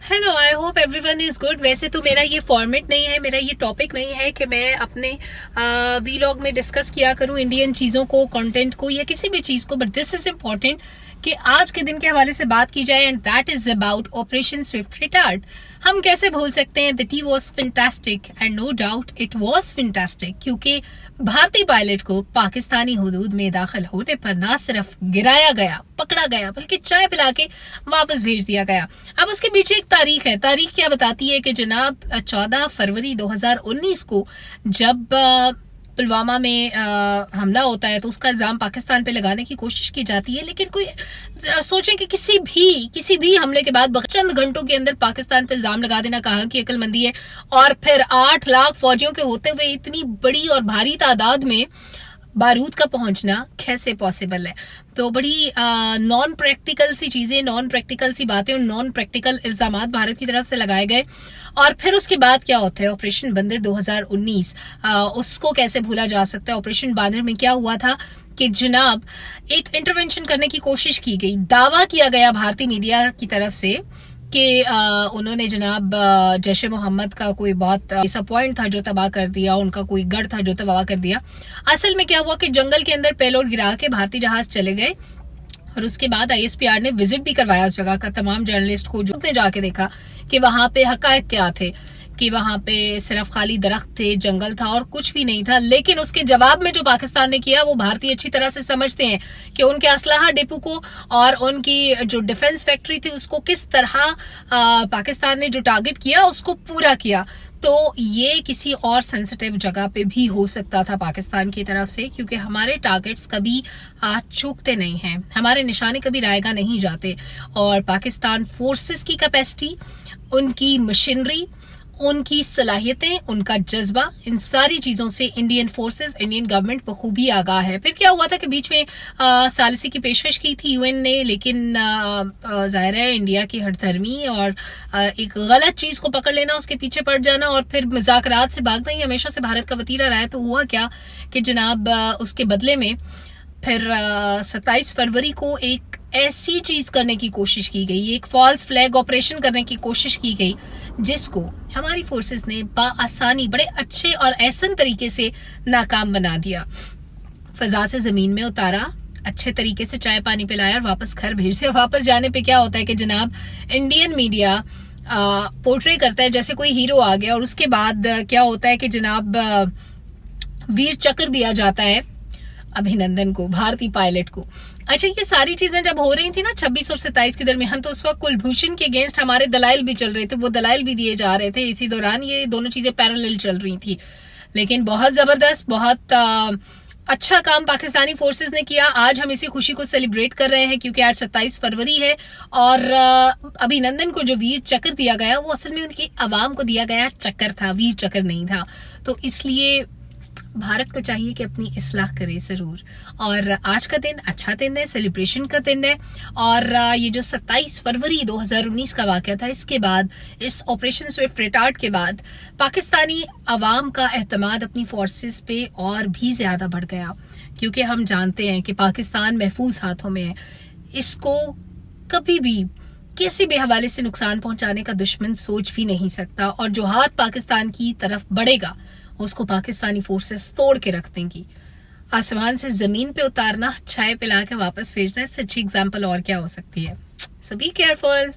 Hello, I hope everyone is good. वैसे तो मेरा ये फॉर्मेट नहीं है, मेरा ये टॉपिक नहीं है कि मैं अपने वीलॉग में डिस्कस किया करूं इंडियन चीज़ों को, कंटेंट को या किसी भी चीज़ को, बट दिस इज इम्पॉर्टेंट कि आज के दिन के हवाले से बात की जाए and that is about operation swift retort. हम कैसे भूल सकते हैं, the tea was fantastic and no doubt it was fantastic, क्योंकि भारतीय पायलट को पाकिस्तानी हुदूद में दाखिल होने पर न सिर्फ गिराया गया, पकड़ा गया, बल्कि चाय पिला के वापस भेज दिया गया। अब उसके पीछे एक तारीख है। तारीख क्या बताती है कि जनाब 14 फरवरी 2019 को जब पुलवामा में हमला होता है तो उसका इल्जाम पाकिस्तान पे लगाने की कोशिश की जाती है, लेकिन कोई सोचे कि किसी भी हमले के बाद चंद घंटों के अंदर पाकिस्तान पे इल्जाम लगा देना कहाँ की अक्लमंदी है, और फिर 8 लाख फौजियों के होते हुए इतनी बड़ी और भारी तादाद में बारूद का पहुंचना कैसे पॉसिबल है। तो बड़ी नॉन प्रैक्टिकल सी चीजें, नॉन प्रैक्टिकल सी बातें और नॉन प्रैक्टिकल इल्जामात भारत की तरफ से लगाए गए। और फिर उसके बाद क्या होता है, ऑपरेशन बंदर 2019, उसको कैसे भूला जा सकता है। ऑपरेशन बंदर में क्या हुआ था कि जनाब एक इंटरवेंशन करने की कोशिश की गई, दावा किया गया भारतीय मीडिया की तरफ से कि उन्होंने जनाब जैश मोहम्मद का कोई बहुत ऐसा पॉइंट था जो तबाह कर दिया, उनका कोई गढ़ था जो तबाह कर दिया। असल में क्या हुआ कि जंगल के अंदर पेलोड गिरा के भारतीय जहाज चले गए और उसके बाद आईएसपीआर ने विजिट भी करवाया उस जगह का, तमाम जर्नलिस्ट को, जो ने जाके देखा कि वहां पे हकायक क्या थे, कि वहां पे सिर्फ खाली दरख्त थे, जंगल था और कुछ भी नहीं था। लेकिन उसके जवाब में जो पाकिस्तान ने किया वो भारतीय अच्छी तरह से समझते हैं कि उनके असलाहा डिपो को और उनकी जो डिफेंस फैक्ट्री थी उसको किस तरह पाकिस्तान ने जो टारगेट किया उसको पूरा किया। तो ये किसी और सेंसिटिव जगह पे भी हो सकता था पाकिस्तान की तरफ से, क्योंकि हमारे टारगेट्स कभी चूकते नहीं हैं, हमारे निशाने कभी रायगा नहीं जाते। और पाकिस्तान फोर्सेस की कैपेसिटी, उनकी मशीनरी, उनकी सलाहियतें, उनका जज्बा, इन सारी चीज़ों से इंडियन फोर्सेस, इंडियन गवर्नमेंट बखूबी आगाह है। फिर क्या हुआ था कि बीच में सालिसी की पेशकश की थी यूएन ने, लेकिन जाहिर है इंडिया की हठधर्मी और एक गलत चीज़ को पकड़ लेना, उसके पीछे पड़ जाना और फिर मुज़ाकरात से भागना ही हमेशा से भारत का वतीरा रहा है। तो हुआ क्या कि जनाब उसके बदले में फिर 27 फरवरी को एक ऐसी चीज करने की कोशिश की गई, एक फॉल्स फ्लैग ऑपरेशन करने की कोशिश की गई, जिसको हमारी फोर्सेस ने बाआसानी बड़े अच्छे और ऐसन तरीके से नाकाम बना दिया। फजा से जमीन में उतारा, अच्छे तरीके से चाय पानी पिलाया और वापस घर भेज दिया। वापस जाने पे क्या होता है कि जनाब इंडियन मीडिया पोर्ट्रे करता है जैसे कोई हीरो आ गया, और उसके बाद क्या होता है कि जनाब वीर चक्र दिया जाता है अभिनंदन को, भारतीय पायलट को। अच्छा, ये सारी चीजें जब हो रही थी ना 26 और 27 के दरमियान, तो उस वक्त कुलभूषण के अगेंस्ट हमारे दलाइल भी चल रहे थे, वो दलाइल भी दिए जा रहे थे। इसी दौरान ये दोनों चीजें पैरेलल चल रही थी। लेकिन बहुत जबरदस्त, बहुत अच्छा काम पाकिस्तानी फोर्सेस ने किया। आज हम इसी खुशी को सेलिब्रेट कर रहे हैं क्योंकि आज 27 फरवरी है और अभिनंदन को जो वीर चक्र दिया गया वो असल में उनकी आवाम को दिया गया चक्कर था, वीर चक्र नहीं था। तो इसलिए भारत को चाहिए कि अपनी इस्लाह करे जरूर। और आज का दिन अच्छा दिन है, सेलिब्रेशन का दिन है। और ये जो 27 फरवरी 2019 का वाकया था, इसके बाद, इस ऑपरेशन स्विफ्ट रिटार्ड के बाद पाकिस्तानी अवाम का एतमाद अपनी फोर्सेस पे और भी ज्यादा बढ़ गया, क्योंकि हम जानते हैं कि पाकिस्तान महफूज हाथों में है। इसको कभी भी किसी भी हवाले से नुकसान पहुंचाने का दुश्मन सोच भी नहीं सकता, और जो हाथ पाकिस्तान की तरफ बढ़ेगा उसको पाकिस्तानी फोर्सेस तोड़ के रख देंगी। आसमान से जमीन पे उतारना, चाय पिला के वापस भेजना, इससे अच्छी एग्जाम्पल और क्या हो सकती है। सो बी केयरफुल।